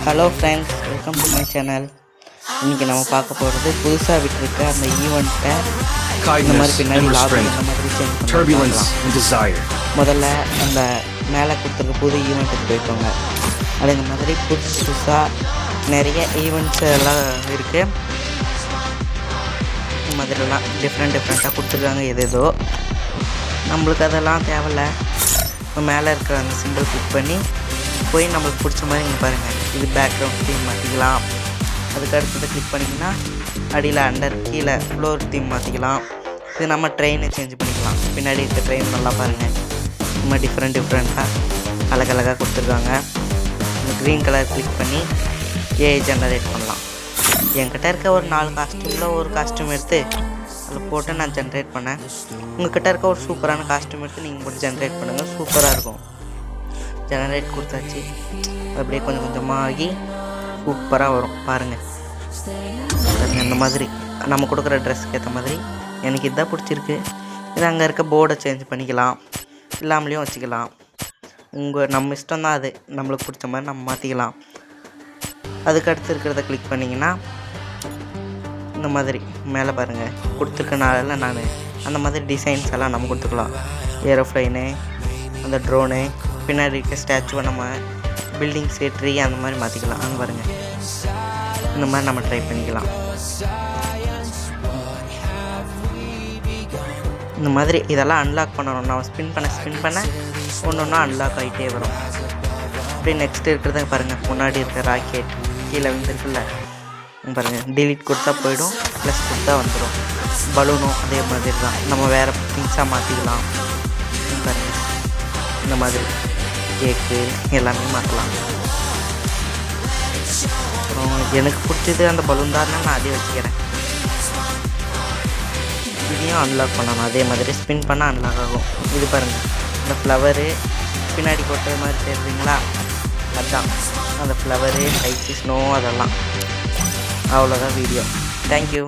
Hello friends, welcome to my channel. இன்றைக்கி நம்ம பார்க்க போகிறது புதுசாக விட்டுருக்க அந்த ஈவெண்ட்டை இந்த மாதிரி பின்னாடி லாபி இந்த மாதிரி சேஞ்ச் முதல்ல அந்த மேலே கொடுத்துருக்க புது ஈவெண்ட்டுக்கு போய்க்கோங்க. அதே மாதிரி புதுசாக நிறைய ஈவெண்ட்ஸ் எல்லாம் இருக்குது. இந்த மாதிரிலாம் டிஃப்ரெண்ட்டாக கொடுத்துருக்காங்க. எதேதோ நம்மளுக்கு அதெல்லாம் தேவையில்ல. இப்போ மேலே இருக்கிற அந்த சிம்பிள் கிளிக் பண்ணி போய் நம்மளுக்கு பிடிச்ச மாதிரி இங்கே பாருங்கள், இது பேக்ரவுண்ட் தீம் மாற்றிக்கலாம். அதுக்கு அடுத்தது கிளிக் பண்ணிங்கன்னா அடியில் கீழே ஃப்ளோர் தீம் மாற்றிக்கலாம். இது நம்ம ட்ரெயினை சேஞ்ச் பண்ணிக்கலாம். பின்னாடி இருக்க ட்ரெயின் நல்லா பாருங்கள், நம்ம டிஃப்ரெண்ட்டாக அழகழகாக கொடுத்துருக்காங்க. இந்த க்ரீன் கலர் கிளிக் பண்ணி ஏஐ ஜெனரேட் பண்ணலாம். என்கிட்ட இருக்க ஒரு 4 காஸ்ட்யூமில் ஒரு காஸ்ட்யூம் எடுத்து அதில் போட்டு நான் ஜென்ரேட் பண்ணேன். உங்கள்கிட்ட இருக்க ஒரு சூப்பரான காஸ்ட்யூம் எடுத்து நீங்கள் போட்டு ஜென்ரேட் பண்ணுங்கள், சூப்பராக இருக்கும். ஜெனரேட் கொடுத்தாச்சு. அப்படியே கொஞ்சமாக ஆகி சூப்பராக வரும் பாருங்கள். இந்த மாதிரி நம்ம கொடுக்குற ட்ரெஸ்ஸுக்கு ஏற்ற மாதிரி எனக்கு இதுதான் பிடிச்சிருக்கு. இது அங்கே இருக்க போர்டை சேஞ்ச் பண்ணிக்கலாம், இல்லாமலேயும் வச்சுக்கலாம். நம்ம இஷ்டம் தான், அது நம்மளுக்கு பிடிச்ச மாதிரி நம்ம மாற்றிக்கலாம். அதுக்கு அடுத்து இருக்கிறத கிளிக் பண்ணிங்கன்னா இந்த மாதிரி மேலே பாருங்கள் கொடுத்துருக்கனால நான் அந்த மாதிரி டிசைன்ஸ் எல்லாம் நம்ம கொடுத்துக்கலாம். ஏரோப்ளைனு, அந்த ட்ரோனு, பின்னாடி இருக்க ஸ்டாச்சுவை நம்ம பில்டிங்ஸு, ட்ரீ அந்த மாதிரி மாற்றிக்கலாம். அங்கே பாருங்கள், இந்த மாதிரி நம்ம ட்ரை பண்ணிக்கலாம். இந்த மாதிரி இதெல்லாம் அன்லாக் பண்ணணும். நம்ம ஸ்பின் பண்ண ஒன்று ஒன்றா அன்லாக் ஆகிட்டே வரும். அப்படியே நெக்ஸ்ட் இருக்கிறத பாருங்கள், முன்னாடி இருக்க ராக்கெட் கீழே வந்துருக்குல்ல பாருங்கள், டிலீட் கொடுத்தா போயிடும், ப்ளஸ் கொடுத்தா வந்துடும். பலூனும் அதே மாதிரி தான், நம்ம வேறு திங்ஸாக மாற்றிக்கலாம். பாருங்கள், இந்த மாதிரி கேக்கு எல்லாமே மாற்றலாம். அப்புறம் எனக்கு பிடிச்சது அந்த பலூன் தான், நான் அதே வச்சுக்கிறேன். இதையும் அன்லாக் பண்ணணும். அதே மாதிரி ஸ்பின் பண்ணால் அன்லாக் ஆகும். இது பாருங்கள், இந்த ஃப்ளவரு பின்னாடி கொட்டது மாதிரி தெரியுதுங்களா, அதுதான் அந்த ஃப்ளவரு, ஐஸ், ஸ்னோ, அதெல்லாம். அவ்வளோதான் வீடியோ. தேங்க்யூ.